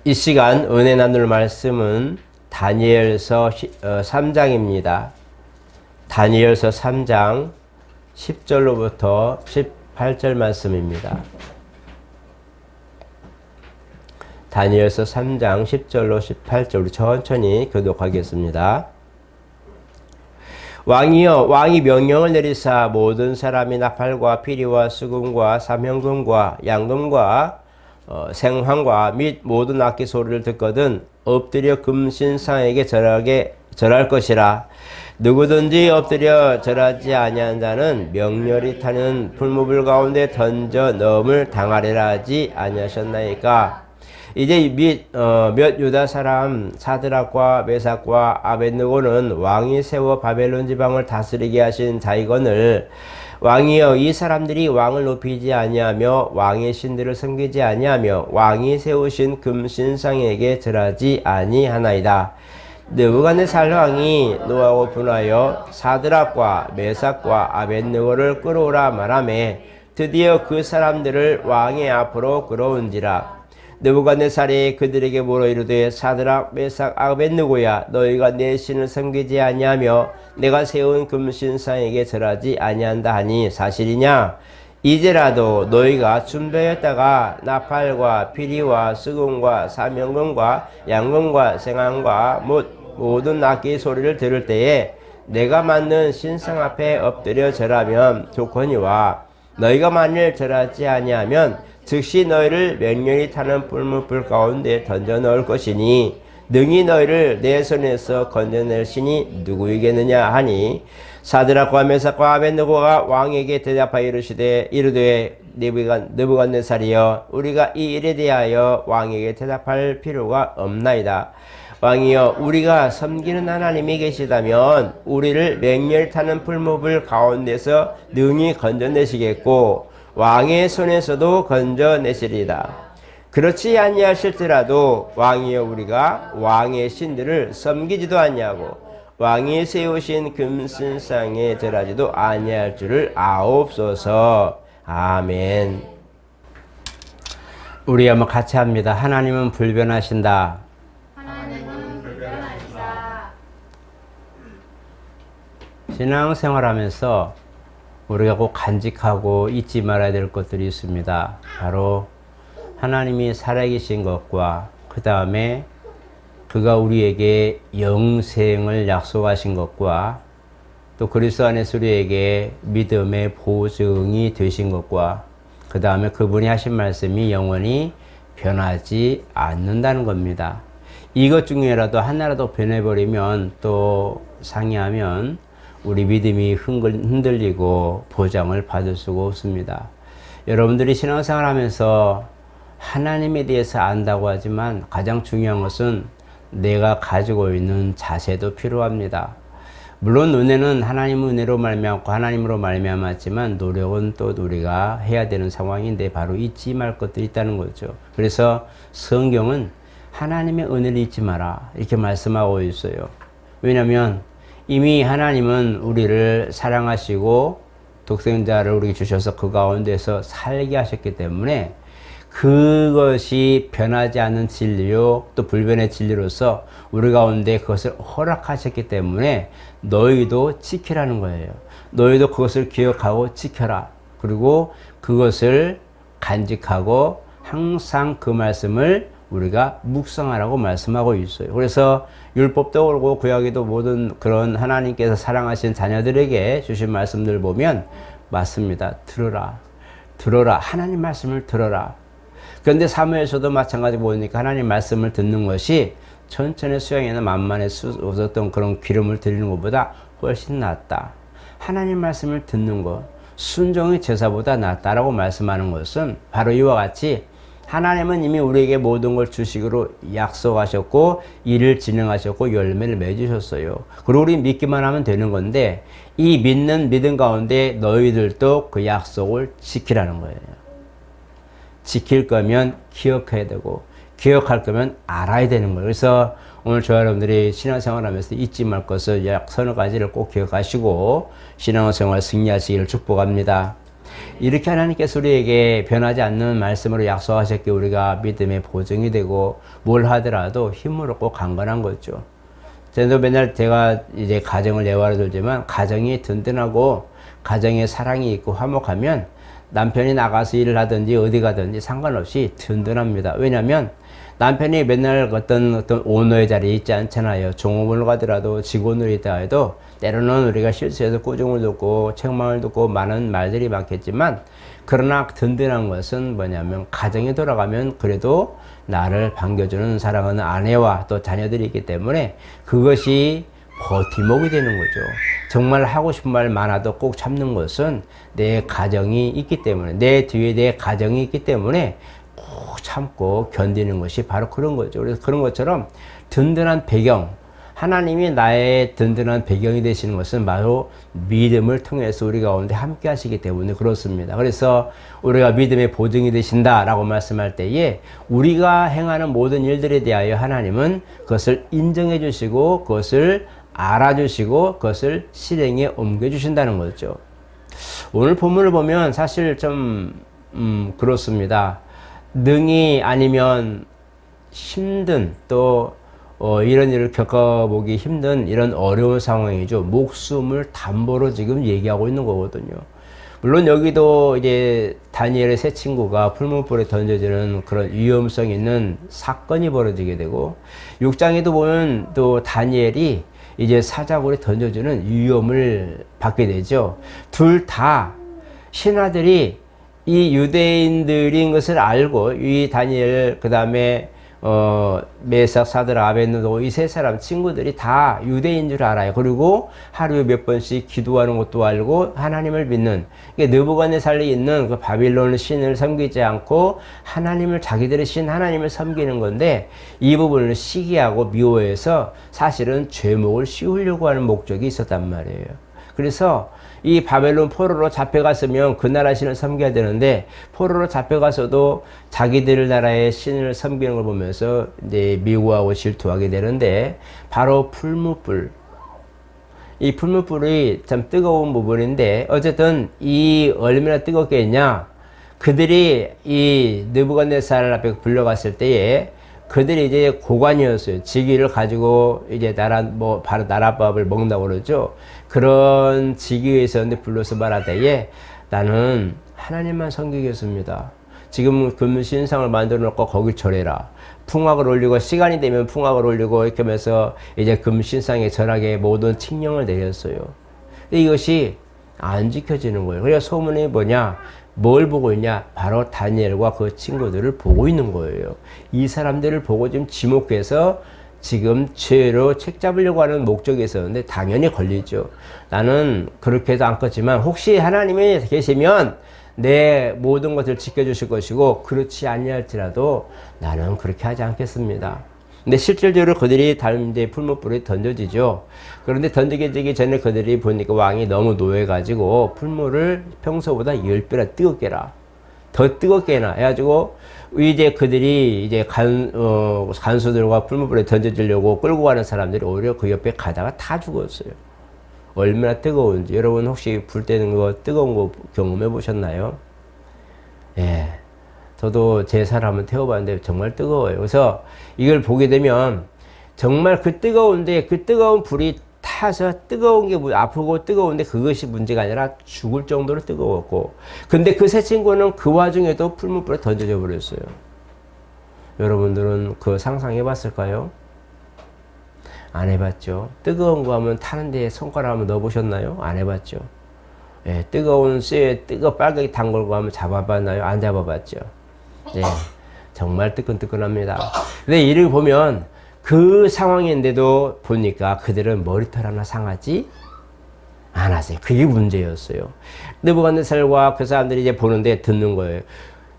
이 시간 은혜 나눌 말씀은 다니엘서 3장입니다. 다니엘서 3장 10절로부터 18절 말씀입니다. 다니엘서 3장 10절로 18절 우리 천천히 교독하겠습니다. 왕이여, 왕이 명령을 내리사 모든 사람이 나팔과 피리와 수금과 삼형금과 양금과 생황과 및 모든 악기 소리를 듣거든 엎드려 금신상에게 절할 것이라. 누구든지 엎드려 절하지 아니한 자는 명렬히 타는 풀무불 가운데 던져 넣음을 당하리라 하지 아니하셨나이까. 이제 몇 유다 사람 사드락과 메삭과 아벳느고는 왕이 세워 바벨론 지방을 다스리게 하신 자이거늘 왕이여, 이 사람들이 왕을 높이지 아니하며 왕의 신들을 섬기지 아니하며 왕이 세우신 금신상에게 절하지 아니하나이다. 느부갓네살 왕이 노하고 분하여 사드락과 메삭과 아벳느고를 끌어오라 말하매 드디어 그 사람들을 왕의 앞으로 끌어온지라. 느부갓네살이 그들에게 물어 이르되 사드락 메삭 아벳느고야, 너희가 내 신을 섬기지 아니하며 내가 세운 금신상에게 절하지 아니한다 하니 사실이냐? 이제라도 너희가 준비했다가 나팔과 피리와 수금과 삼형금과 양금과 생황과 모든 악기 소리를 들을 때에 내가 만든 신상 앞에 엎드려 절하면 좋거니와, 너희가 만일 절하지 아니하면 즉시 너희를 맹렬히 타는 풀무불 가운데 던져 넣을 것이니 능히 너희를 내 손에서 건져낼 신이 누구이겠느냐 하니, 사드락과 메삭과 아벳느고가 왕에게 대답하여 이르되 느부갓네살이여, 우리가 이 일에 대하여 왕에게 대답할 필요가 없나이다. 왕이여, 우리가 섬기는 하나님이 계시다면 우리를 맹렬히 타는 풀무불 가운데서 능히 건져내시겠고 왕의 손에서도 건져내시리다. 그렇지 아니하실지라도 왕이여, 우리가 왕의 신들을 섬기지도 아니하고 왕이 세우신 금신상에 절하지도 아니할 줄을 아옵소서. 아멘. 우리 한번 같이 합니다. 하나님은 불변하신다. 하나님은 불변하시다. 신앙생활하면서 우리가 꼭 간직하고 잊지 말아야 될 것들이 있습니다. 바로 하나님이 살아계신 것과 그 다음에 그가 우리에게 영생을 약속하신 것과 또 그리스도 안에서 우리에게 믿음의 보증이 되신 것과 그 다음에 그분이 하신 말씀이 영원히 변하지 않는다는 겁니다. 이것 중에라도 하나라도 변해버리면 또 상이하면 우리 믿음이 흔들리고 보장을 받을 수가 없습니다. 여러분들이 신앙생활 하면서 하나님에 대해서 안다고 하지만 가장 중요한 것은 내가 가지고 있는 자세도 필요합니다. 물론 은혜는 하나님 은혜로 말미암고 하나님으로 말미암았지만 노력은 또 우리가 해야 되는 상황인데 바로 잊지 말 것들이 있다는 거죠. 그래서 성경은 하나님의 은혜를 잊지 마라 이렇게 말씀하고 있어요. 왜냐하면 이미 하나님은 우리를 사랑하시고 독생자를 우리에게 주셔서 그 가운데서 살게 하셨기 때문에 그것이 변하지 않는 진리요 또 불변의 진리로서 우리 가운데 그것을 허락하셨기 때문에 너희도 지키라는 거예요. 너희도 그것을 기억하고 지켜라. 그리고 그것을 간직하고 항상 그 말씀을 우리가 묵상하라고 말씀하고 있어요. 그래서 율법도 그렇고 구약에도 모든 그런 하나님께서 사랑하신 자녀들에게 주신 말씀들 보면 맞습니다. 들어라. 하나님 말씀을 들어라. 그런데 사무엘서도 마찬가지 보니까 하나님 말씀을 듣는 것이 천천히 수양이나 만만에 쏟았던 그런 기름을 드리는 것보다 훨씬 낫다. 하나님 말씀을 듣는 것, 순종의 제사보다 낫다라고 말씀하는 것은 바로 이와 같이 하나님은 이미 우리에게 모든 걸 주시기로 약속하셨고 일을 진행하셨고 열매를 맺으셨어요. 그리고 우리 믿기만 하면 되는 건데 이 믿는 믿음 가운데 너희들도 그 약속을 지키라는 거예요. 지킬 거면 기억해야 되고 기억할 거면 알아야 되는 거예요. 그래서 오늘 저와 여러분들이 신앙생활 하면서 잊지 말 것을 약 서너 가지를 꼭 기억하시고 신앙생활 승리하시기를 축복합니다. 이렇게 하나님께서 우리에게 변하지 않는 말씀으로 약속하셨기에 우리가 믿음의 보증이 되고 뭘 하더라도 힘으로 꼭 강건한 거죠. 저도 맨날 제가 이제 가정을 예화로 들지만 가정이 든든하고 가정에 사랑이 있고 화목하면 남편이 나가서 일을 하든지 어디 가든지 상관없이 든든합니다. 왜냐하면 남편이 맨날 어떤 오너의 자리에 있지 않잖아요. 종업원으로 가더라도 직원으로 있다 해도 때로는 우리가 실수해서 꾸중을 듣고 책망을 듣고 많은 말들이 많겠지만 그러나 든든한 것은 뭐냐면 가정에 돌아가면 그래도 나를 반겨주는 사랑하는 아내와 또 자녀들이 있기 때문에 그것이 버팀목이 되는 거죠. 정말 하고 싶은 말 많아도 꼭 참는 것은 내 가정이 있기 때문에 내 뒤에 내 가정이 있기 때문에 꼭 참고 견디는 것이 바로 그런 거죠. 그래서 그런 것처럼 든든한 배경, 하나님이 나의 든든한 배경이 되시는 것은 바로 믿음을 통해서 우리 가운데 함께 하시기 때문에 그렇습니다. 그래서 우리가 믿음의 보증이 되신다라고 말씀할 때에 우리가 행하는 모든 일들에 대하여 하나님은 그것을 인정해 주시고 그것을 알아주시고 그것을 실행에 옮겨주신다는 거죠. 오늘 본문을 보면 사실 좀 그렇습니다. 능히 아니면 힘든 또 이런 일을 겪어보기 힘든 이런 어려운 상황이죠. 목숨을 담보로 지금 얘기하고 있는 거거든요. 물론 여기도 이제 다니엘의 세 친구가 풀무불에 던져지는 그런 위험성 있는 사건이 벌어지게 되고 6장에도 보면 또 다니엘이 이제 사자굴에 던져주는 위험을 받게 되죠. 둘 다 신하들이 이 유대인들인 것을 알고 이 다니엘 그 다음에 메삭 사드락 아벳느고 이 세 사람 친구들이 다 유대인 줄 알아요. 그리고 하루에 몇 번씩 기도하는 것도 알고 하나님을 믿는 느부갓네살이 있는 그 바빌론 신을 섬기지 않고 하나님을 자기들의 신 하나님을 섬기는 건데 이 부분을 시기하고 미워해서 사실은 죄목을 씌우려고 하는 목적이 있었단 말이에요. 그래서 이 바벨론 포로로 잡혀갔으면 그 나라 신을 섬겨야 되는데 포로로 잡혀가서도 자기들 나라의 신을 섬기는 걸 보면서 이제 미워하고 질투하게 되는데 바로 풀무불, 이 풀무불이 참 뜨거운 부분인데 어쨌든 이 얼마나 뜨겁겠냐, 그들이 이 느부갓네살 앞에 불려갔을 때에 그들이 이제 고관이었어요. 직위를 가지고 이제 바로 나라밥을 먹는다고 그러죠. 그런 직위에 있었는데 불러서 말하되 나는 하나님만 섬기겠습니다. 지금 금신상을 만들어 놓고 거기 절해라. 풍악을 올리고 시간이 되면 풍악을 올리고 이렇게 하면서 이제 금신상에 절하게 모든 칙령을 내렸어요. 근데 이것이 안 지켜지는 거예요. 그래서 소문이 뭐냐? 뭘 보고 있냐? 바로 다니엘과 그 친구들을 보고 있는 거예요. 이 사람들을 보고 지금 지목해서 지금 죄로 책 잡으려고 하는 목적이 있었는데 당연히 걸리죠. 나는 그렇게 해도 않겠지만 혹시 하나님이 계시면 내 모든 것을 지켜주실 것이고 그렇지 아니할지라도 나는 그렇게 하지 않겠습니다. 근데 실질적으로 그들이 이제 풀무불에 던져지죠. 그런데 던지기 전에 그들이 보니까 왕이 너무 노해가지고 풀무를 평소보다 10배나 뜨겁게 해라. 더 뜨겁게 해놔. 해가지고 이제 그들이 이제 간수들과 풀무불에 던져지려고 끌고 가는 사람들이 오히려 그 옆에 가다가 다 죽었어요. 얼마나 뜨거운지. 여러분 혹시 불 때는 거 뜨거운 거 경험해 보셨나요? 예. 저도 제 살 한번 태워봤는데 정말 뜨거워요. 그래서 이걸 보게 되면 정말 그 뜨거운데 그 뜨거운 불이 타서 뜨거운 게 아프고 뜨거운데 그것이 문제가 아니라 죽을 정도로 뜨거웠고 근데 그 세 친구는 그 와중에도 풀무불에 던져져 버렸어요. 여러분들은 그거 상상해 봤을까요? 안 해봤죠. 뜨거운 거 하면 타는 데에 손가락 한번 넣어 보셨나요? 안 해봤죠. 예, 뜨거운 쇠에 빨갛게 탄 걸고 하면 잡아봤나요? 안 잡아봤죠. 네, 정말 뜨끈뜨끈합니다. 근데 이를 보면 그 상황인데도 보니까 그들은 머리털 하나 상하지 않았어요. 그게 문제였어요. 느부갓네살과 그 사람들이 이제 보는데 듣는 거예요.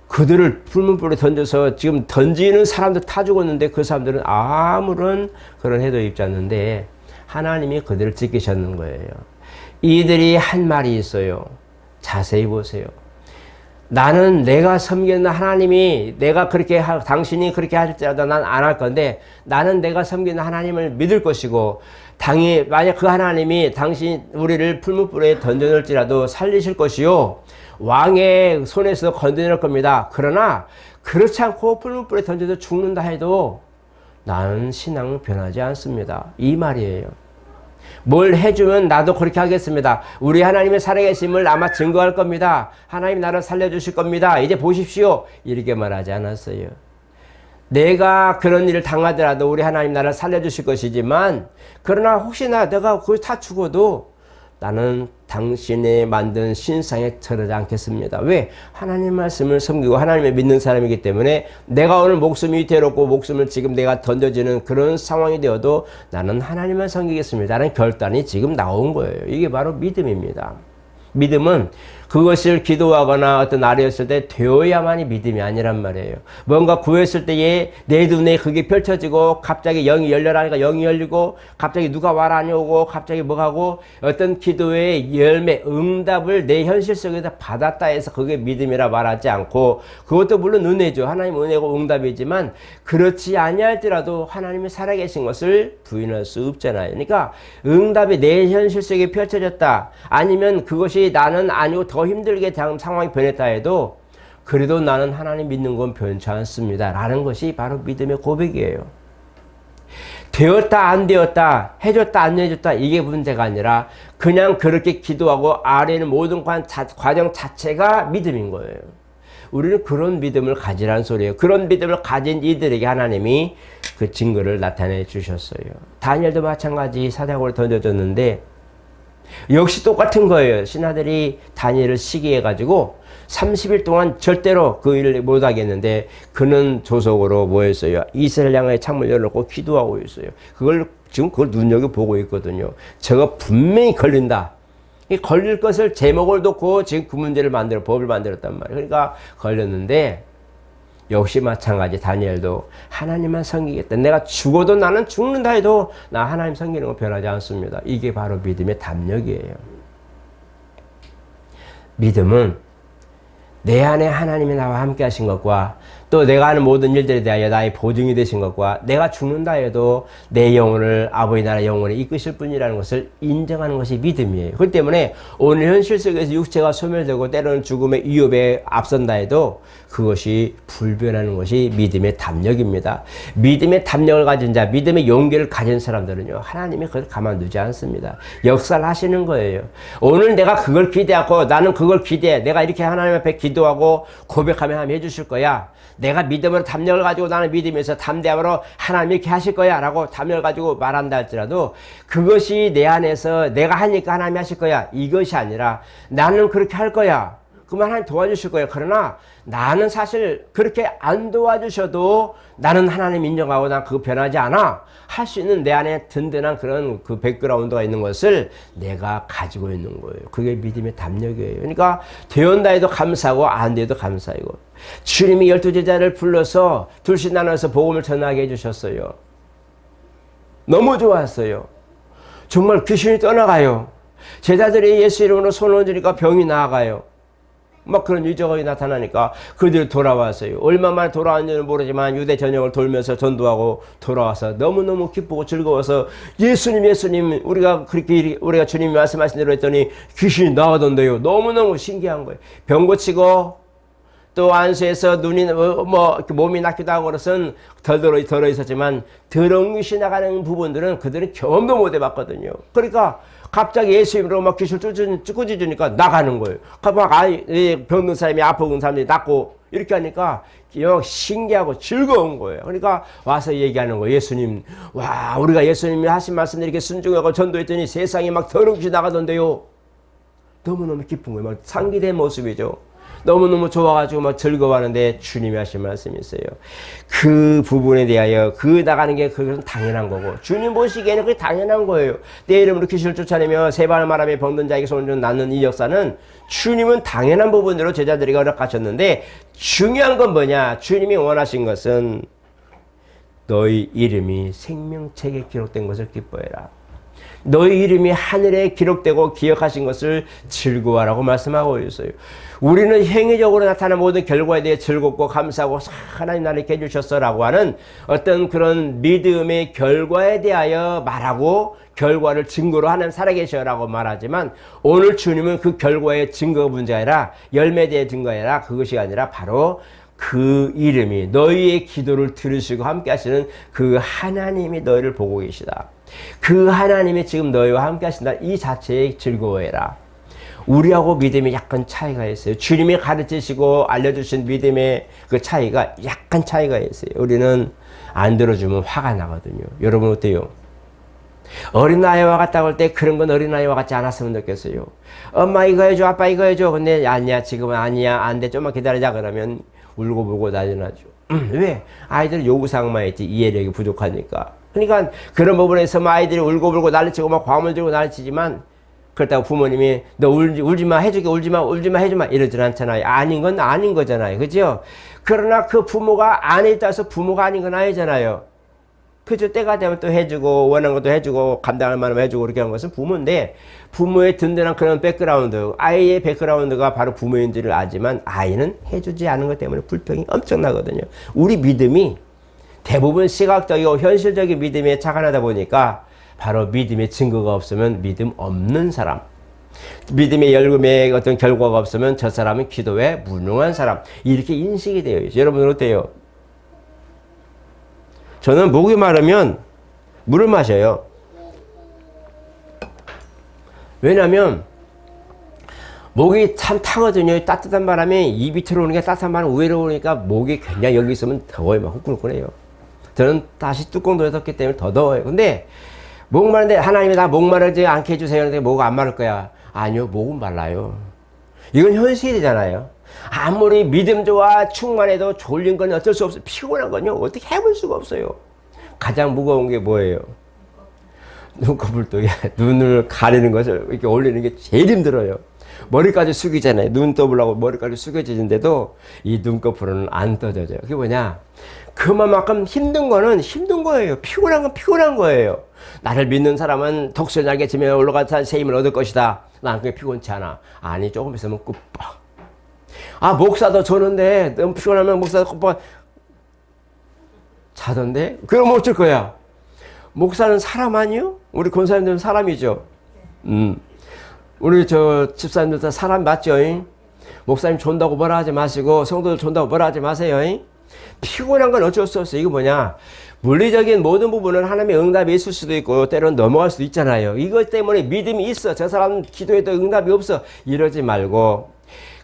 그들을 풀무불에 던져서 지금 던지는 사람들 다 죽었는데 그 사람들은 아무런 그런 해도 입지 않는데 하나님이 그들을 지키셨는 거예요. 이들이 한 말이 있어요. 자세히 보세요. 나는 내가 섬기는 하나님이 내가 그렇게 당신이 그렇게 할지라도 난 안 할 건데 나는 내가 섬기는 하나님을 믿을 것이고 만약 그 하나님이 당신 우리를 풀무불에 던져놓을지라도 살리실 것이요 왕의 손에서 건져낼 겁니다. 그러나 그렇지 않고 풀무불에 던져서 죽는다 해도 나는 신앙은 변하지 않습니다. 이 말이에요. 뭘 해주면 나도 그렇게 하겠습니다. 우리 하나님의 살아계심을 아마 증거할 겁니다. 하나님 나를 살려주실 겁니다. 이제 보십시오. 이렇게 말하지 않았어요. 내가 그런 일을 당하더라도 우리 하나님 나를 살려주실 것이지만 그러나 혹시나 내가 거기 다 죽어도 나는 당신의 만든 신상에 절하지 않겠습니다. 왜? 하나님 말씀을 섬기고 하나님을 믿는 사람이기 때문에 내가 오늘 목숨이 위태롭고 목숨을 지금 내가 던져지는 그런 상황이 되어도 나는 하나님만 섬기겠습니다. 라는 결단이 지금 나온 거예요. 이게 바로 믿음입니다. 믿음은 그것을 기도하거나 어떤 아뢰었을 때 되어야만이 믿음이 아니란 말이에요. 뭔가 구했을 때에 내 눈에 그게 펼쳐지고 갑자기 영이 열려라니까 영이 열리고 갑자기 누가 와라니 오고 갑자기 뭐하고 어떤 기도의 열매 응답을 내 현실 속에서 받았다 해서 그게 믿음이라 말하지 않고 그것도 물론 은혜죠. 하나님 은혜고 응답이지만 그렇지 아니할지라도 하나님이 살아계신 것을 부인할 수 없잖아요. 그러니까 응답이 내 현실 속에 펼쳐졌다 아니면 그것이 나는 아니고 더 힘들게 상황이 변했다 해도 그래도 나는 하나님 믿는 건 변치 않습니다 라는 것이 바로 믿음의 고백이에요. 되었다 안 되었다 해줬다 안 해줬다 이게 문제가 아니라 그냥 그렇게 기도하고 아래는 모든 과정 자체가 믿음인 거예요. 우리는 그런 믿음을 가지라는 소리예요. 그런 믿음을 가진 이들에게 하나님이 그 증거를 나타내 주셨어요. 다니엘도 마찬가지 사자굴에 던져졌는데 역시 똑같은 거예요. 신하들이 다니엘을 시기해가지고 30일 동안 절대로 그 일을 못하겠는데 그는 조속으로 뭐 했어요? 이스라엘 향해 창문을 열어놓고 기도하고 있어요. 지금 그걸 눈여겨보고 있거든요. 저거 분명히 걸린다. 이 걸릴 것을 제목을 놓고 지금 그 문제를 법을 만들었단 말이에요. 그러니까 걸렸는데 역시 마찬가지 다니엘도 하나님만 섬기겠다. 내가 죽어도 나는 죽는다 해도 나 하나님 섬기는 거 변하지 않습니다. 이게 바로 믿음의 담력이에요. 믿음은 내 안에 하나님이 나와 함께 하신 것과 또 내가 하는 모든 일들에 대하여 나의 보증이 되신 것과 내가 죽는다 해도 내 영혼을 아버지 나라 영혼에 이끄실 분이라는 것을 인정하는 것이 믿음이에요. 그렇기 때문에 오늘 현실 속에서 육체가 소멸되고 때로는 죽음의 위협에 앞선다 해도 그것이 불변하는 것이 믿음의 담력입니다. 믿음의 담력을 가진 자, 믿음의 용기를 가진 사람들은요, 하나님이 그걸 가만두지 않습니다. 역사를 하시는 거예요. 오늘 내가 그걸 기대하고 나는 그걸 기대해. 내가 이렇게 하나님 앞에 기도하고 고백하면 하나님 해주실 거야. 내가 믿음으로 담력을 가지고 나는 믿으면서 담대함으로 하나님 이렇게 하실 거야 라고 담력을 가지고 말한다 할지라도 그것이 내 안에서 내가 하니까 하나님이 하실 거야 이것이 아니라 나는 그렇게 할 거야 그러면 하나님 도와주실 거예요. 그러나 나는 사실 그렇게 안 도와주셔도 나는 하나님 인정하고 난 그거 변하지 않아. 할 수 있는 내 안에 든든한 그런 그 백그라운드가 있는 것을 내가 가지고 있는 거예요. 그게 믿음의 담력이에요. 그러니까 되었다 해도 감사하고 안 돼도 감사하고 주님이 12제자를 불러서 둘씩 나눠서 복음을 전하게 해주셨어요. 너무 좋았어요. 정말 귀신이 떠나가요. 제자들이 예수 이름으로 손을 얹으니까 병이 나아가요. 막 그런 이적이 나타나니까 그들이 돌아왔어요. 얼마만에 돌아왔는지는 모르지만 유대 전역을 돌면서 전도하고 돌아와서 너무너무 기쁘고 즐거워서 예수님 우리가 주님이 말씀하신 대로 했더니 귀신이 나가던데요. 너무너무 신기한 거예요. 병 고치고 또 안수해서 눈이 몸이 낫기도 하고 그것은 덜 들어 있었지만 더러운 귀신 나가는 부분들은 그들은 경험도 못 해봤거든요. 그러니까 갑자기 예수 이름으로 막 귀신을 쫓아주니까 나가는 거예요. 막 병든 사람이 아픈 사람이 낫고 이렇게 하니까 신기하고 즐거운 거예요. 그러니까 와서 얘기하는 거예요. 예수님, 와, 우리가 예수님이 하신 말씀을 이렇게 순종하고 전도했더니 세상에 막 더러운 귀신 나가던데요. 너무너무 기쁜 거예요. 막 상기된 모습이죠. 너무너무 좋아가지고 막 즐거워하는데 주님이 하신 말씀이 있어요. 그 부분에 대하여 그 나가는 게 그것은 당연한 거고 주님 보시기에는 그게 당연한 거예요. 내 이름으로 귀신을 쫓아내며 세발 말하며 병든 자에게 손을 좀 낫는 이 역사는 주님은 당연한 부분으로 제자들에게 허락하셨는데 중요한 건 뭐냐? 주님이 원하신 것은 너희 이름이 생명책에 기록된 것을 기뻐해라. 너희 이름이 하늘에 기록되고 기억하신 것을 즐거워하라고 말씀하고 있어요. 우리는 행위적으로 나타나는 모든 결과에 대해 즐겁고 감사하고 하나님 나를 이렇게 해주셨어라고 하는 어떤 그런 믿음의 결과에 대하여 말하고 결과를 증거로 하는 살아계셔라고 말하지만 오늘 주님은 그 결과의 증거가 문제가 아니라 열매에 대해 증거가 아니라 그것이 아니라 바로 그 이름이 너희의 기도를 들으시고 함께 하시는 그 하나님이 너희를 보고 계시다. 그 하나님이 지금 너희와 함께 하신다. 이 자체에 즐거워해라. 우리하고 믿음이 약간 차이가 있어요. 주님이 가르치시고 알려주신 믿음의 그 차이가 약간 차이가 있어요. 우리는 안 들어주면 화가 나거든요. 여러분 어때요? 어린아이와 같다고 할 때 그런 건 어린아이와 같지 않았으면 좋겠어요. 엄마 이거 해줘, 아빠 이거 해줘. 근데 아니야, 지금은 아니야, 안 돼, 좀만 기다리자 그러면 울고불고 난리 나죠. 왜? 아이들 요구사항만 했지 이해력이 부족하니까. 그러니까 그런 부분에서 아이들이 울고불고 난리치고 막 과음을 들고 난리치지만 그렇다고 부모님이 너 울지마 해주게 울지마 해주마 이러진 않잖아요. 아닌 건 아닌 거잖아요. 그죠? 그러나 그 부모가 안 했다 해서 부모가 아닌 건 아니잖아요. 그죠? 때가 되면 또 해주고 원하는 것도 해주고 감당할 만하면 해주고 그렇게 하는 것은 부모인데 부모의 든든한 그런 백그라운드 아이의 백그라운드가 바로 부모인 줄을 알지만 아이는 해주지 않은 것 때문에 불평이 엄청나거든요. 우리 믿음이 대부분 시각적이고 현실적인 믿음에 착안하다 보니까 바로 믿음의 증거가 없으면 믿음 없는 사람, 믿음의 열금의 어떤 결과가 없으면 저 사람은 기도에 무능한 사람 이렇게 인식이 되어 있어요. 여러분은 어때요? 저는 목이 마르면 물을 마셔요. 왜냐면 목이 참 타거든요. 따뜻한 바람이 입이 들어오는 게 따뜻한 바람 우회로 오니까 목이 굉장히 여기 있으면 더워요. 막 후끈후끈해요. 저는 다시 뚜껑도 닫았기 때문에 더 더워요. 근데 목 마른데 하나님이 나 목 마르지 않게 해주세요. 근데 목 안 마를 거야. 아니요, 목은 말라요. 이건 현실이잖아요. 아무리 믿음 좋아 충만해도 졸린 건 어쩔 수 없어요. 피곤한 건요 어떻게 해볼 수가 없어요. 가장 무거운 게 뭐예요? 눈꺼풀도 눈을 가리는 것을 이렇게 올리는 게 제일 힘들어요. 머리까지 숙이잖아요. 눈 떠보려고 머리까지 숙여지는데도 이 눈꺼풀은 안 떠져져요. 그게 뭐냐? 그만큼 힘든 거는 힘든 거예요. 피곤한 건 피곤한 거예요. 나를 믿는 사람은 독수리 날개치며 올라가서 새 힘을 얻을 것이다. 난 그게 피곤치 않아. 아니 조금 있으면 끝봐. 아 목사도 저는데 너무 피곤하면 목사도 끝봐. 자던데? 그럼 어쩔 거야? 목사는 사람 아니요? 우리 권사님들은 사람이죠. 우리 저 집사님들 사람 맞죠? 목사님 존다고 뭐라 하지 마시고 성도들 존다고 뭐라 하지 마세요. 피곤한 건 어쩔 수 없어요. 이거 뭐냐? 물리적인 모든 부분은 하나님의 응답이 있을 수도 있고 때로는 넘어갈 수도 있잖아요. 이것 때문에 믿음이 있어. 저 사람 기도해도 응답이 없어. 이러지 말고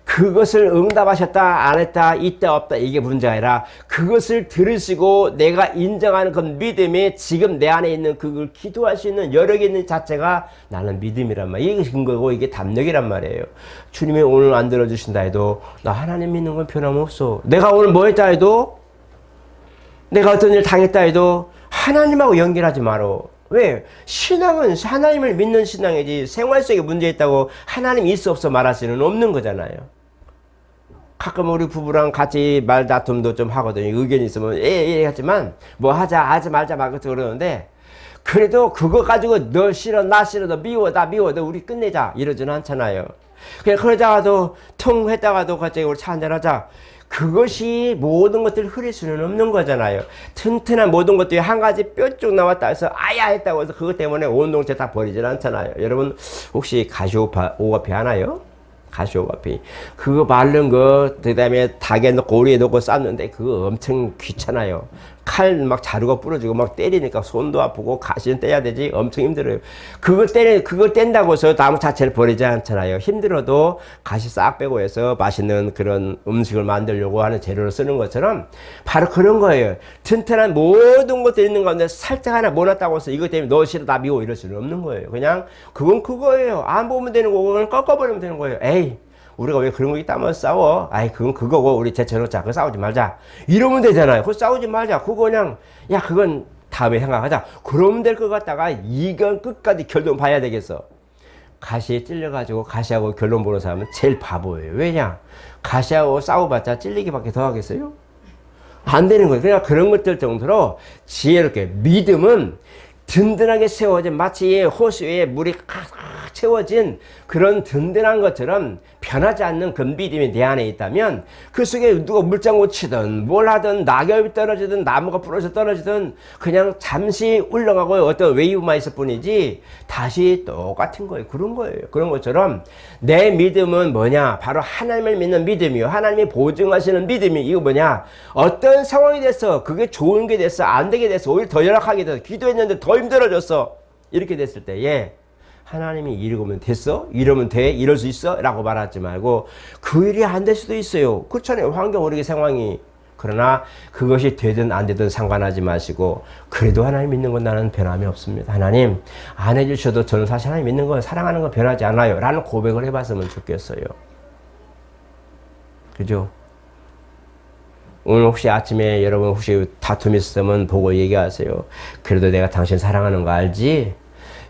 그것을 응답하셨다 안 했다 있다 없다 이게 문제가 아니라 그것을 들으시고 내가 인정하는 그 믿음이 지금 내 안에 있는 그걸 기도할 수 있는 여력이 있는 자체가 나는 믿음이란 말이에요. 이게 근거고 이게 담력이란 말이에요. 주님이 오늘 안 들어주신다 해도 나 하나님 믿는 건 변함없어. 내가 오늘 뭐 했다 해도 내가 어떤 일 당했다 해도 하나님하고 연결하지 말어. 왜? 신앙은 하나님을 믿는 신앙이지 생활 속에 문제 있다고 하나님 있어 없어 말할 수는 없는 거잖아요. 가끔 우리 부부랑 같이 말다툼도 좀 하거든요. 의견이 있으면 하지만 뭐 하지 말자 막 그러는데 그래도 그거 가지고 너 싫어 나 싫어 너 미워 나 미워 너 우리 끝내자 이러지는 않잖아요. 그냥 그러다가도 통 했다가도 갑자기 우리 차 한잔하자. 그것이 모든 것들을 흐릴 수는 없는 거잖아요. 튼튼한 모든 것들이 한 가지 뼈 쪽 나왔다 해서 아야 했다고 해서 그것 때문에 온 동체 다 버리진 않잖아요. 여러분 혹시 가시오가피 하나요? 가시오가피 그거 바른 거 그다음에 닭에 넣고 오리에 넣고 쌌는데 그거 엄청 귀찮아요. 칼 막 자루가 부러지고 막 때리니까 손도 아프고 가시는 떼야 되지 엄청 힘들어요. 그걸 뗀다고 해서 나무 자체를 버리지 않잖아요. 힘들어도 가시 싹 빼고 해서 맛있는 그런 음식을 만들려고 하는 재료를 쓰는 것처럼 바로 그런 거예요. 튼튼한 모든 것들이 있는 가운데 살짝 하나 못 났다고 해서 이것 때문에 너 싫어 나 미워 이럴 수는 없는 거예요. 그냥 그건 그거예요. 안 보면 되는 거고 그냥 꺾어버리면 되는 거예요. 에이 우리가 왜 그런 거 있다면 싸워? 아이 그건 그거고 우리 제쳐놓자. 그거 싸우지 말자. 이러면 되잖아요. 그거 싸우지 말자. 그거 그냥 야 그건 다음에 생각하자. 그러면 될 것 같다가 이건 끝까지 결론 봐야 되겠어. 가시에 찔려가지고 가시하고 결론 보는 사람은 제일 바보예요. 왜냐? 가시하고 싸워봤자 찔리기밖에 더 하겠어요? 안 되는 거예요. 그러니까 그런 것들 정도로 지혜롭게 믿음은 든든하게 세워진 마치 호수에 물이 가득 채워진 그런 든든한 것처럼 변하지 않는 그 믿음이 내 안에 있다면 그 속에 누가 물장구 치든 뭘 하든 낙엽이 떨어지든 나무가 부러져 떨어지든 그냥 잠시 울렁하고 어떤 웨이브만 있을 뿐이지 다시 똑같은 거예요. 그런 거예요. 그런 것처럼 내 믿음은 뭐냐? 바로 하나님을 믿는 믿음이요. 하나님이 보증하시는 믿음이 이거 뭐냐? 어떤 상황이 됐어. 그게 좋은 게 됐어. 안 되게 됐어. 오히려 더 열악하게 됐어. 기도했는데 더 힘들어졌어. 이렇게 됐을 때에 하나님이 이러면 됐어? 이러면 돼? 이럴 수 있어? 라고 말하지 말고 그 일이 안 될 수도 있어요. 그렇잖아요. 환경 우리 상황이. 그러나 그것이 되든 안 되든 상관하지 마시고 그래도 하나님 믿는 건 나는 변함이 없습니다. 하나님 안 해주셔도 저는 사실 하나님 믿는 건 사랑하는 건 변하지 않아요. 라는 고백을 해봤으면 좋겠어요. 그죠? 오늘 혹시 아침에 여러분 혹시 다툼이 있으면 보고 얘기하세요. 그래도 내가 당신 사랑하는 거 알지?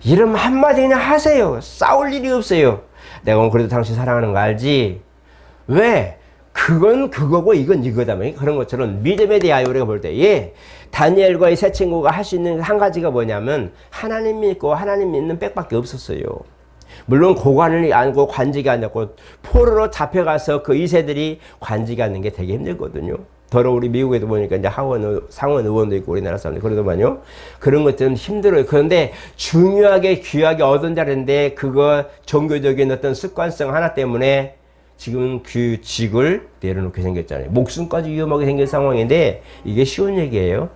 이런 한마디 그냥 하세요. 싸울 일이 없어요. 내가 오늘 그래도 당신 사랑하는 거 알지? 왜? 그건 그거고 이건 이거다. 그런 것처럼 믿음에 대하여 우리가 볼 때 예, 다니엘과 이 세 친구가 할 수 있는 한 가지가 뭐냐면 하나님 믿고 하나님 믿는 빽밖에 없었어요. 물론 고관을 안고 관직이 앉았고 포로로 잡혀가서 그 이세들이 관직이 앉는 게 되게 힘들거든요. 더러 우리 미국에도 보니까 이제 상원 의원도 있고 우리나라 사람들 그러더만요. 그런 것들은 힘들어요. 그런데 중요하게 귀하게 얻은 자리인데 그거 종교적인 어떤 습관성 하나 때문에 지금 규칙을 내려놓게 생겼잖아요. 목숨까지 위험하게 생긴 상황인데 이게 쉬운 얘기예요?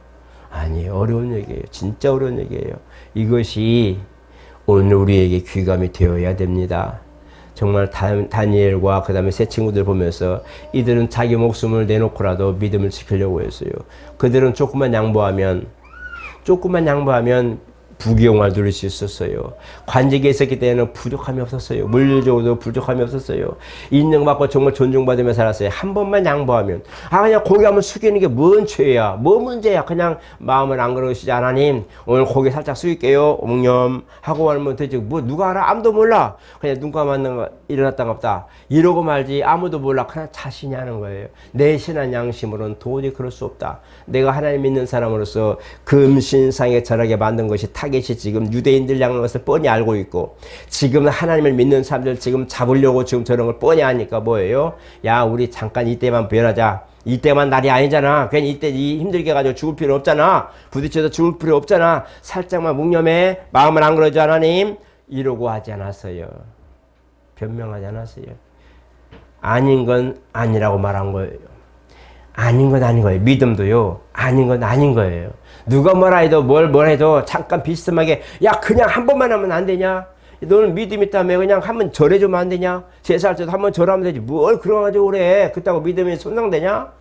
아니에요. 어려운 얘기예요. 진짜 어려운 얘기예요. 이것이 오늘 우리에게 귀감이 되어야 됩니다. 정말 다니엘과 그 다음에 세 친구들 보면서 이들은 자기 목숨을 내놓고라도 믿음을 지키려고 했어요. 그들은 조금만 양보하면 부귀영화를 누릴 수 있었어요. 관직에 있었기 때문에 부족함이 없었어요. 물질적으로도 부족함이 없었어요. 인정받고 정말 존중받으며 살았어요. 한 번만 양보하면 그냥 고개 한번 숙이는 게 뭔 죄야? 뭐 문제야? 그냥 마음을 안 그러시지 하나님 오늘 고개 살짝 숙일게요. 옹념 하고 하면 되지. 뭐 누가 알아? 아무도 몰라. 그냥 눈 감았는 일어났다 갑다 이러고 말지 아무도 몰라. 그냥 자신이 하는 거예요. 내 신한 양심으로는 도저히 그럴 수 없다. 내가 하나님 믿는 사람으로서 금신상에 절하게 만든 것이 타겟이 지금 유대인들 향한 것을 뻔히 알고 있고 지금 하나님을 믿는 사람들 지금 잡으려고 지금 저런 걸 뻔히 하니까 뭐예요? 야 우리 잠깐 이때만 변하자. 이때만 날이 아니잖아. 괜히 이때 힘들게 가지고 죽을 필요 없잖아. 부딪혀서 죽을 필요 없잖아. 살짝만 묵념해. 마음을 안 그러지 하나님 이러고 하지 않았어요. 변명하지 않았어요. 아닌 건 아니라고 말한 거예요. 아닌 건 아닌 거예요. 믿음도요. 아닌 건 아닌 거예요. 누가 뭐라 해도 뭘 해도 잠깐 비스듬하게 야 그냥 한 번만 하면 안 되냐? 너는 믿음 있다며 그냥 한번 절해주면 안 되냐? 제사할 때도 한번 절하면 되지. 뭘 그래가지고 그래. 그렇다고 믿음이 손상되냐?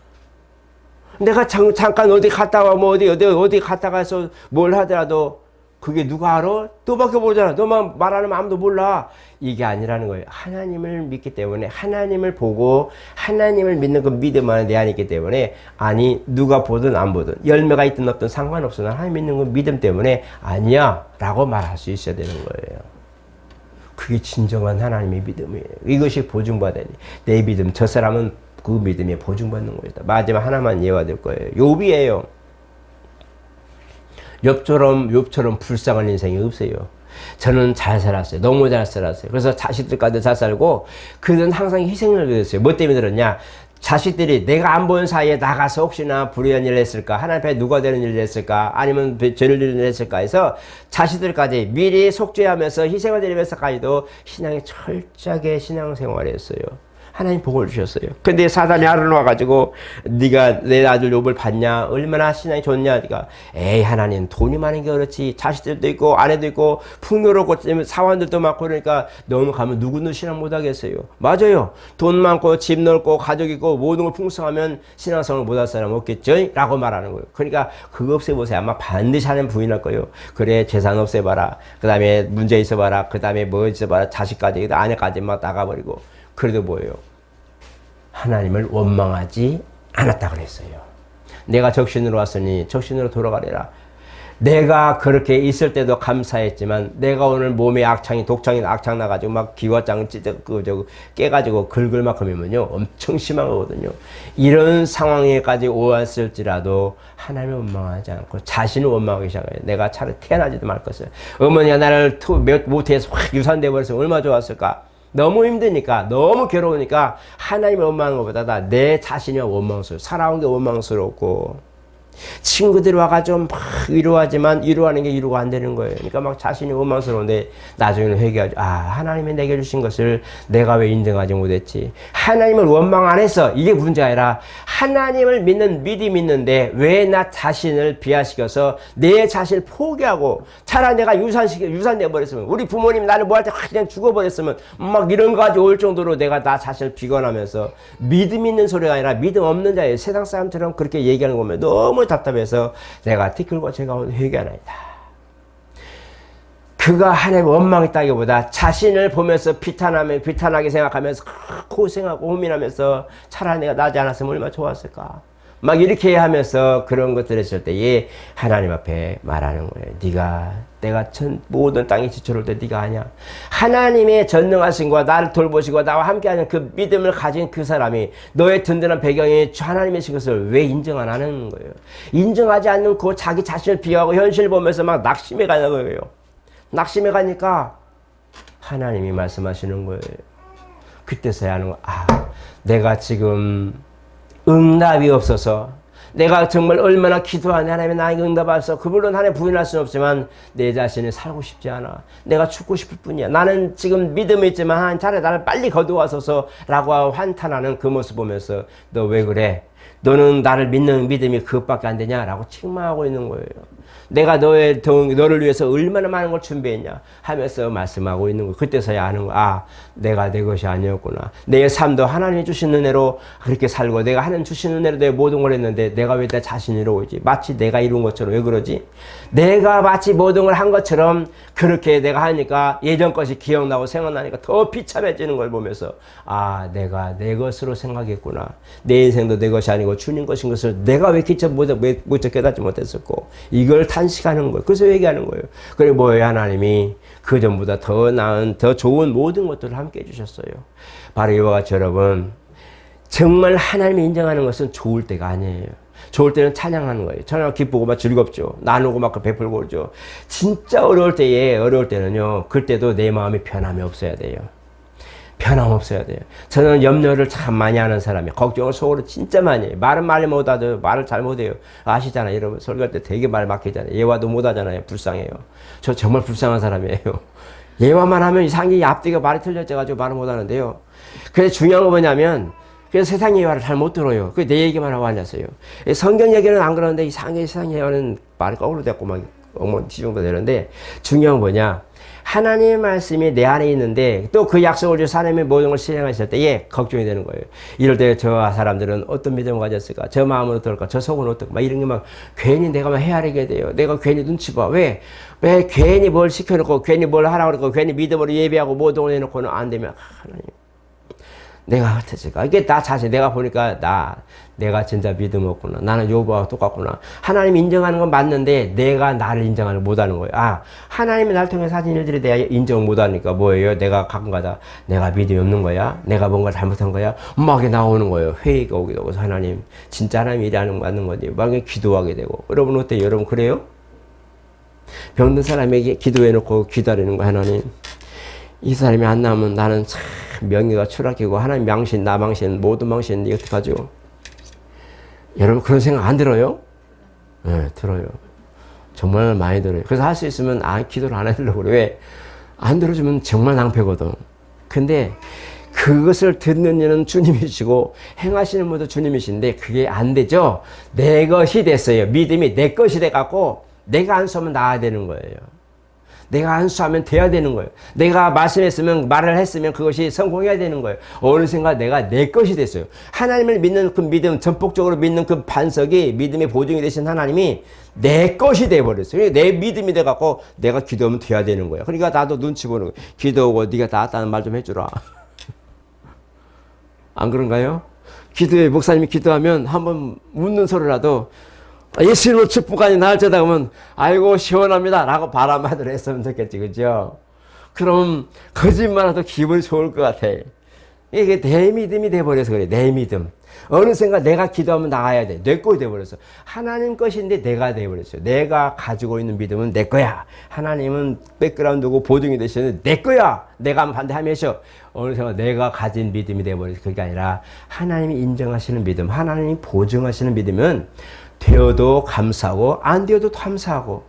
내가 잠깐 어디 갔다가 어디 갔다가 해서 뭘 하더라도 그게 누가 알아? 너밖에 모르잖아. 너만 말하면 아무도 몰라. 이게 아니라는 거예요. 하나님을 믿기 때문에 하나님을 보고 하나님을 믿는 그 믿음 안에 내 안에 있기 때문에 아니 누가 보든 안 보든 열매가 있든 없든 상관없어. 난 하나님 믿는 그 믿음 때문에 아니야 라고 말할 수 있어야 되는 거예요. 그게 진정한 하나님의 믿음이에요. 이것이 보증받아야 돼. 내 믿음 저 사람은 그 믿음에 보증받는 거다. 마지막 하나만 예화 될 거예요. 욥이에요. 욥처럼 불쌍한 인생이 없어요. 저는 잘 살았어요. 너무 잘 살았어요. 그래서 자식들까지 잘 살고 그는 항상 희생을 그렸어요. 뭐 때문에 그러냐? 자식들이 내가 안 본 사이에 나가서 혹시나 불의한 일을 했을까? 하나님 앞에 누가 되는 일을 했을까? 아니면 죄를 지는 일을 했을까? 해서 자식들까지 미리 속죄하면서 희생을 드리면서까지도 신앙에 철저하게 신앙생활을 했어요. 하나님 복을 주셨어요. 근데 사단이 알아놓아 가지고 네가 내 아들 욥을 봤냐? 얼마나 신앙이 좋냐? 네가 에이 하나님 돈이 많은 게 그렇지. 자식들도 있고 아내도 있고 풍요롭고 사원들도 많고 그러니까 너무 가면 누구는 신앙 못 하겠어요. 맞아요. 돈 많고 집 넓고 가족 있고 모든 걸 풍성하면 신앙성을 못 할 사람 없겠죠? 라고 말하는 거예요. 그러니까 그거 없애보세요. 아마 반드시 하나님 부인할 거예요. 그래 재산 없애봐라. 그 다음에 문제 있어봐라. 그 다음에 뭐 있어봐라. 자식까지 아내까지 막 나가버리고 그래도 뭐예요? 하나님을 원망하지 않았다 그랬어요. 내가 적신으로 왔으니 적신으로 돌아가리라. 내가 그렇게 있을 때도 감사했지만 내가 오늘 몸에 독창이 악창 나가지고 막 기와장 깨가지고 긁을 만큼이면요 엄청 심한 거거든요. 이런 상황에까지 오았을지라도 하나님을 원망하지 않고 자신을 원망하기 시작해요. 내가 차라리 태어나지도 말 것을. 어머니가 나를 모태에서 확 유산돼 버렸으면 얼마나 좋았을까. 너무 힘드니까, 너무 괴로우니까 하나님을 원망하는 것보다 내 자신이 원망스러워. 살아온 게 원망스럽고, 친구들이 와가지고 막 위로하지만 위로하는 게 위로가 안 되는 거예요. 그러니까 막 자신이 원망스러운데 나중에는 회개하죠. 아, 하나님이 내게 주신 것을 내가 왜 인정하지 못했지? 하나님을 원망 안 했어. 이게 문제가 아니라 하나님을 믿는 믿음이 있는데 왜 나 자신을 비하시켜서 내 자신을 포기하고 차라리 내가 유산돼 버렸으면 우리 부모님 나를 뭐 할 때 그냥 죽어버렸으면 막 이런 거 가지고 올 정도로 내가 나 자신을 비관하면서 믿음 있는 소리가 아니라 믿음 없는 자예요. 세상 사람처럼 그렇게 얘기하는 거 보면 너무 답답해서 내가 티끌과 제가 회개하나이다. 그가 하나님의 원망했다기보다 자신을 보면서 비탄하게 생각하면서 고생하고 고민하면서 차라리 내가 나지 않았으면 얼마나 좋았을까. 막 이렇게 하면서 그런 것들을 했을 때에 하나님 앞에 말하는 거예요. 내가 모든 땅이 지쳐올 때 네가 아냐. 하나님의 전능하신과 나를 돌보시고 나와 함께하는 그 믿음을 가진 그 사람이 너의 든든한 배경이 하나님이신 것을 왜 인정 안 하는 거예요. 인정하지 않는 그 자기 자신을 비하하고 현실을 보면서 막 낙심해 가는 거예요. 낙심해 가니까 하나님이 말씀하시는 거예요. 그때서야 하는 거. 내가 지금 응답이 없어서 내가 정말 얼마나 기도하니 하나님이 나에게 응답하셔서 물론 하나님 부인할 수는 없지만 내 자신을 살고 싶지 않아. 내가 죽고 싶을 뿐이야. 나는 지금 믿음이 있지만 하나님 차라리 나를 빨리 거두어서서 라고 환탄하는 그 모습 보면서 너 왜 그래? 너는 나를 믿는 믿음이 그것밖에 안 되냐? 라고 책망하고 있는 거예요. 내가 너를 위해서 얼마나 많은 걸 준비했냐 하면서 말씀하고 있는 거예요. 그때서야 아는 거야. 내가 내 것이 아니었구나. 내 삶도 하나님이 주신 은혜로 그렇게 살고 내가 하나님 주신 은혜로 내 모든 걸 했는데 내가 왜 내 자신이 이러고 있지? 마치 내가 이룬 것처럼 왜 그러지? 내가 마치 모든 걸 한 것처럼 그렇게 내가 하니까 예전 것이 기억나고 생각나니까 더 비참해지는 걸 보면서 내가 내 것으로 생각했구나. 내 인생도 내 것이 아니고 주님 것인 것을 내가 왜 미처 깨닫지 못했었고 이걸 탄식하는 거예요. 그래서 얘기하는 거예요. 그리고 뭐예요? 하나님이 그 전보다 더 나은 더 좋은 모든 것들을 함께 해주셨어요. 바로 이와 같이 여러분 정말 하나님이 인정하는 것은 좋을 때가 아니에요. 좋을 때는 찬양하는 거예요. 찬양 기쁘고 막 즐겁죠. 나누고 막 베풀고 그러죠. 진짜 어려울 때는요. 그때도 내 마음이 변함이 없어야 돼요. 변함없어야 돼요. 저는 염려를 참 많이 하는 사람이에요. 걱정을 속으로 진짜 많이 해요. 말은 말 못하죠. 말을 잘 못해요. 아시잖아요. 여러분 설교할 때 되게 말 막히잖아요. 예화도 못하잖아요. 불쌍해요. 저 정말 불쌍한 사람이에요. 예화만 하면 이상하게 앞뒤가 말이 틀려져가지고 말을 못하는데요. 그래서 중요한 거 뭐냐면 그래서 세상 예화를 잘 못 들어요. 그 내 얘기만 하고 앉았어요. 성경 얘기는 안 그러는데 이상하게 세상 예화는 말이 거꾸로 됐고 막 엉망 뒤정도 되는데 중요한 건 뭐냐. 하나님의 말씀이 내 안에 있는데 또 그 약속을 주신 하나님의 모든 걸 실행하실 때에 걱정이 되는 거예요. 이럴 때 저 사람들은 어떤 믿음을 가졌을까? 저 마음은 어떨까? 저 속은 어떨까? 막 이런 게 막 괜히 내가 막 헤아리게 돼요. 내가 괜히 눈치 봐. 왜 괜히 뭘 시켜놓고 괜히 뭘 하라고 그러고 괜히 믿음으로 예배하고 모든 걸 해놓고는 안 되면 하나님 내가 어땠을까? 이게 나 자신 내가 보니까 내가 진짜 믿음 없구나. 나는 요보와 똑같구나. 하나님 인정하는 건 맞는데 내가 나를 인정하는 못하는 거예요. 하나님이 나를 통해서 하신 일들에 대해 인정 못하니까 뭐예요? 내가 가끔가다 내가 믿음이 없는 거야? 내가 뭔가 잘못한 거야? 막 나오는 거예요. 회의가 오기도 하고 하나님 진짜 하나님이 일하는 거 맞는 거지. 막 기도하게 되고. 여러분 어때요? 여러분 그래요? 병든 사람에게 기도해놓고 기다리는 거 하나님. 이 사람이 안 나오면 나는 참 명예가 추락이고 하나님 망신, 나 망신, 모든 망신 이거 어떡하죠? 여러분 그런 생각 안 들어요? 네, 들어요. 정말 많이 들어요. 그래서 할 수 있으면 기도를 안 하려고 그래. 왜? 안 들어주면 정말 낭패거든. 근데 그것을 듣는 이는 주님이시고 행하시는 분도 주님이신데 그게 안 되죠. 내 것이 됐어요. 믿음이 내 것이 돼갖고 내가 안수하면 나아야 되는 거예요. 내가 안수하면 돼야 되는 거예요. 내가 말씀했으면 말을 했으면 그것이 성공해야 되는 거예요. 어느샌가 내가 내 것이 됐어요. 하나님을 믿는 그 믿음, 전폭적으로 믿는 그 반석이 믿음의 보증이 되신 하나님이 내 것이 돼버렸어요. 내 믿음이 돼갖고 내가 기도하면 돼야 되는 거예요. 그러니까 나도 눈치 보는 거예요. 기도하고 네가 다 왔다는 말 좀 해주라. 안 그런가요? 목사님이 기도하면 한번 묻는 소리라도 예수님으로 축복하니 나을 때다 그러면 아이고 시원합니다 라고 바람하도록 했으면 좋겠지, 그죠? 그럼 거짓말해도 기분이 좋을 것 같아. 이게 내 믿음이 돼버려서 그래. 내 믿음. 어느 순간 내가 기도하면 나가야 돼. 내 거 돼버렸어. 하나님 것인데 내가 돼버렸어요. 내가 가지고 있는 믿음은 내 거야. 하나님은 백그라운드고 보증이 되시는데 내 거야. 내가 반대하면서 어느 순간 내가 가진 믿음이 돼버렸어. 그게 아니라 하나님이 인정하시는 믿음, 하나님이 보증하시는 믿음은 되어도 감사하고 안 되어도 감사하고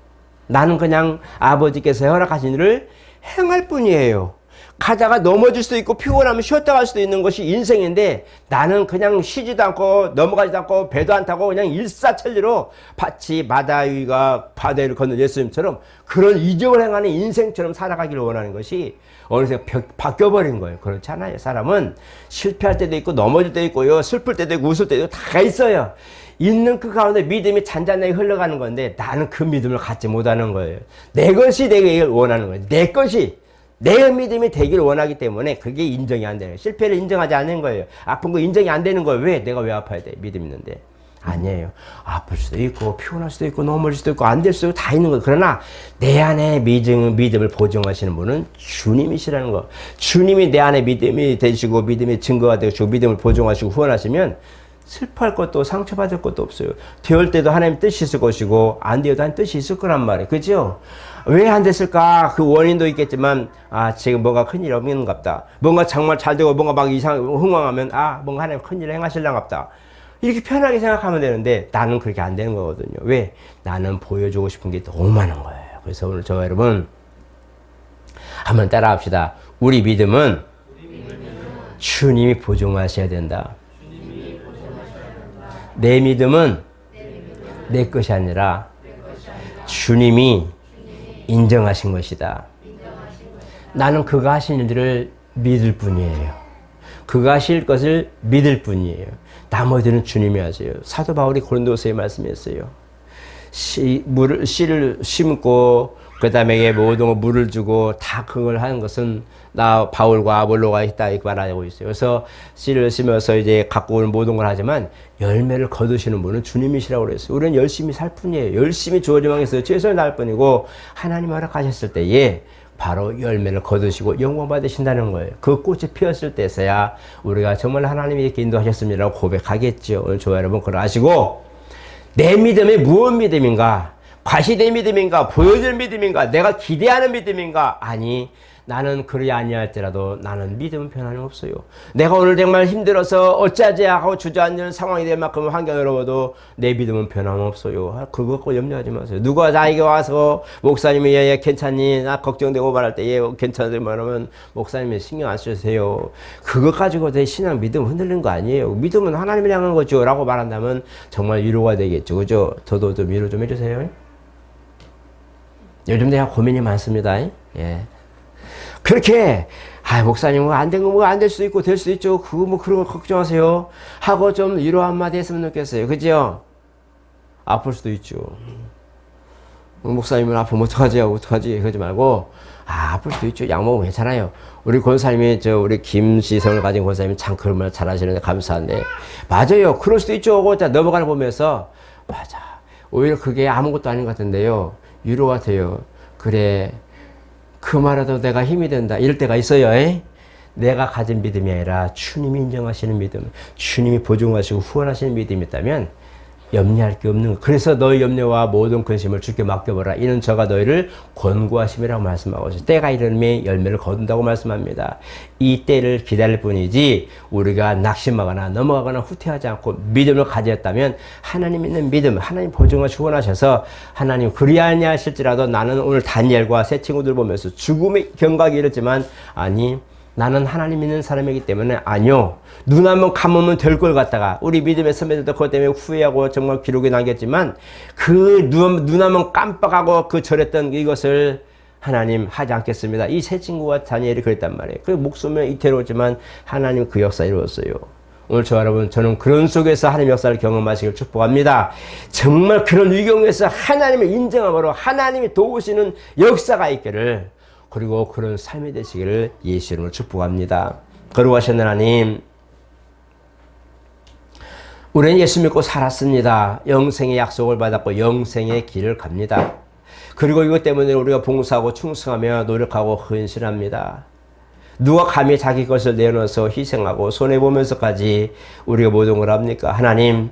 나는 그냥 아버지께서 허락하신 일을 행할 뿐이에요. 가다가 넘어질 수도 있고 피곤하면 쉬었다 갈 수도 있는 것이 인생인데 나는 그냥 쉬지도 않고 넘어가지도 않고 배도 안 타고 그냥 일사천리로 마치 바다 위가 바다를 걷는 예수님처럼 그런 이적을 행하는 인생처럼 살아가기를 원하는 것이 어느새 바뀌어버린 거예요. 그렇잖아요. 사람은 실패할 때도 있고 넘어질 때도 있고요. 슬플 때도 있고 웃을 때도 다 있어요. 있는 그 가운데 믿음이 잔잔하게 흘러가는 건데 나는 그 믿음을 갖지 못하는 거예요. 내 것이 되기를 원하는 거예요. 내 것이. 내 믿음이 되기를 원하기 때문에 그게 인정이 안 되는 거예요. 실패를 인정하지 않는 거예요. 아픈 거 인정이 안 되는 거예요. 왜? 내가 왜 아파야 돼? 믿음 있는데. 아니에요. 아플 수도 있고 피곤할 수도 있고 넘어질 수도 있고 안 될 수도 있고 다 있는 거예요. 그러나 내 안에 믿음을 보증하시는 분은 주님이시라는 거. 주님이 내 안에 믿음이 되시고 믿음의 증거가 되시고 믿음을 보증하시고 후원하시면 슬퍼할 것도 상처받을 것도 없어요. 되올 때도 하나님 뜻이 있을 것이고 안 되어도 하나님 뜻이 있을 거란 말이에요. 그죠? 왜 안 됐을까? 그 원인도 있겠지만 지금 뭔가 큰일 없는 갑다. 뭔가 정말 잘 되고 뭔가 막 흥황하면 뭔가 하나님 큰일 행하실랑 갑다. 이렇게 편하게 생각하면 되는데 나는 그렇게 안 되는 거거든요. 왜? 나는 보여주고 싶은 게 너무 많은 거예요. 그래서 오늘 저와 여러분 한번 따라 합시다. 우리 믿음은 주님이 보증하셔야 된다. 내 믿음은 내 것이 아니라 주님이 인정하신 것이다. 나는 그가 하신 일들을 믿을 뿐이에요. 그가 하실 것을 믿을 뿐이에요. 나머지는 주님이 하세요. 사도 바울이 고린도서에 말씀했어요. 씨를 심고 그 다음에 모든 물을 주고 다 그걸 하는 것은 나 바울과 아볼로가 있다 이렇게 말하고 있어요. 그래서 씨를 심어서 이제 갖고 오는 모든 걸 하지만 열매를 거두시는 분은 주님이시라고 그랬어요. 우리는 열심히 살 뿐이에요. 열심히 주어진 방에서 최선을 다할 뿐이고 하나님 허락하셨을 때에 바로 열매를 거두시고 영광 받으신다는 거예요. 그 꽃이 피었을 때서야 우리가 정말 하나님이 이렇게 인도하셨습니다라고 고백하겠죠. 오늘 저와 여러분 그걸 아시고 내 믿음이 무엇 믿음인가? 과시된 믿음인가? 보여줄 믿음인가? 내가 기대하는 믿음인가? 아니 나는 그리 아니할지라도 나는 믿음은 변함이 없어요. 내가 오늘 정말 힘들어서 어찌하지 하고 주저앉는 상황이 될 만큼 환경이 어려워도 내 믿음은 변함없어요. 그거 갖고 염려하지 마세요. 누가 나에게 와서 목사님이 얘 괜찮니? 나 걱정되고 말할 때 얘 괜찮을 말하면 목사님이 신경 안 쓰세요. 그거 가지고 내 신앙 믿음 흔들린 거 아니에요. 믿음은 하나님을 향한 거죠 라고 말한다면 정말 위로가 되겠죠. 그죠? 저도 좀 위로 좀 해주세요. 요즘 내가 고민이 많습니다. 예. 그렇게 목사님 안 된 거 뭐 안 될 수도 있고 될 수도 있죠. 그거 뭐 그런 거 걱정하세요 하고 좀 위로 한마디 했으면 좋겠어요. 그죠? 아플 수도 있죠. 목사님은 아프면 어떡하지 그러지 말고 아플 수도 있죠. 약 먹으면 괜찮아요. 우리 권사님이 우리 김시성을 가진 권사님이 참 그런 말 잘하시는데 감사한데 맞아요. 그럴 수도 있죠. 그거 넘어가는 보면서 맞아. 오히려 그게 아무것도 아닌 것 같은데요. 위로가 돼요. 그래. 그 말에도 내가 힘이 된다. 이럴 때가 있어요. 내가 가진 믿음이 아니라 주님이 인정하시는 믿음, 주님이 보증하시고 후원하시는 믿음이 있다면 염려할 게 없는 거. 그래서 너의 염려와 모든 근심을 주께 맡겨보라. 이는 저가 너희를 권고하심이라고 말씀하고 있어요. 때가 이르면 열매를 거둔다고 말씀합니다. 이 때를 기다릴 뿐이지 우리가 낙심하거나 넘어가거나 후퇴하지 않고 믿음을 가졌다면 하나님 믿는 믿음, 하나님 보증하시고 후원하셔서 하나님 그리 아니하실지라도 나는 오늘 다니엘과 새 친구들 보면서 죽음의 경각이 이르지만 아니 나는 하나님 믿는 사람이기 때문에 아니요. 눈 한번 감으면 될 걸 갖다가 우리 믿음의 선배들도 그것 때문에 후회하고 정말 기록이 남겼지만 그 눈 한번 깜빡하고 그 절했던 이것을 하나님 하지 않겠습니다. 이 세 친구와 다니엘이 그랬단 말이에요. 그 목숨은 이태로웠지만 하나님 그 역사 이루었어요. 오늘 저 여러분 저는 그런 속에서 하나님 역사를 경험하시길 축복합니다. 정말 그런 위경에서 하나님을 인정함으로 하나님이 도우시는 역사가 있기를 그리고 그런 삶이 되시기를 예수 이름으로 축복합니다. 거룩하신 하나님 우리는 예수 믿고 살았습니다. 영생의 약속을 받았고 영생의 길을 갑니다. 그리고 이것 때문에 우리가 봉사하고 충성하며 노력하고 헌신합니다. 누가 감히 자기 것을 내놓아서 희생하고 손해보면서까지 우리가 모든 걸 합니까? 하나님,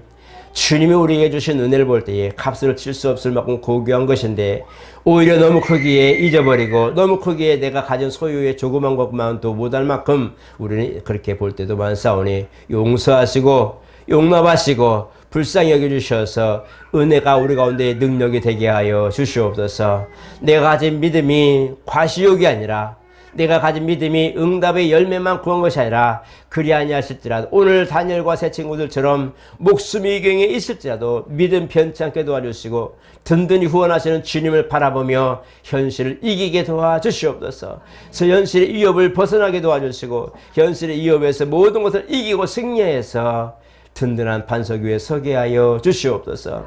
주님이 우리에게 주신 은혜를 볼 때에 값을 칠 수 없을 만큼 고귀한 것인데 오히려 너무 크기에 잊어버리고 너무 크기에 내가 가진 소유의 조그만 것만도 못할 만큼 우리는 그렇게 볼 때도 많사오니 용서하시고 용납하시고 불쌍히 여겨주셔서 은혜가 우리 가운데 능력이 되게 하여 주시옵소서. 내가 가진 믿음이 과시욕이 아니라 내가 가진 믿음이 응답의 열매만 구한 것이 아니라 그리 아니하실지라도 오늘 다니엘과 새 친구들처럼 목숨이 위경에 있을지라도 믿음 변치 않게 도와주시고 든든히 후원하시는 주님을 바라보며 현실을 이기게 도와주시옵소서. 저 현실의 위협을 벗어나게 도와주시고 현실의 위협에서 모든 것을 이기고 승리해서 든든한 반석 위에 서게 하여 주시옵소서.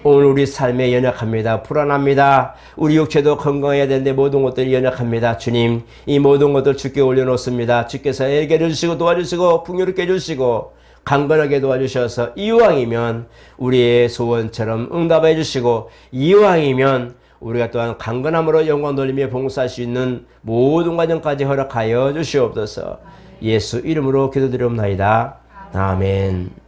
오늘 우리 삶에 연약합니다. 불안합니다. 우리 육체도 건강해야 되는데 모든 것들이 연약합니다. 주님, 이 모든 것들 주께 올려놓습니다. 주께서 해결해 주시고 도와주시고 풍요롭게 해주시고 강건하게 도와주셔서 이왕이면 우리의 소원처럼 응답해 주시고 이왕이면 우리가 또한 강건함으로 영광 돌리며 봉사할 수 있는 모든 과정까지 허락하여 주시옵소서. 예수 이름으로 기도드리옵나이다. 아멘.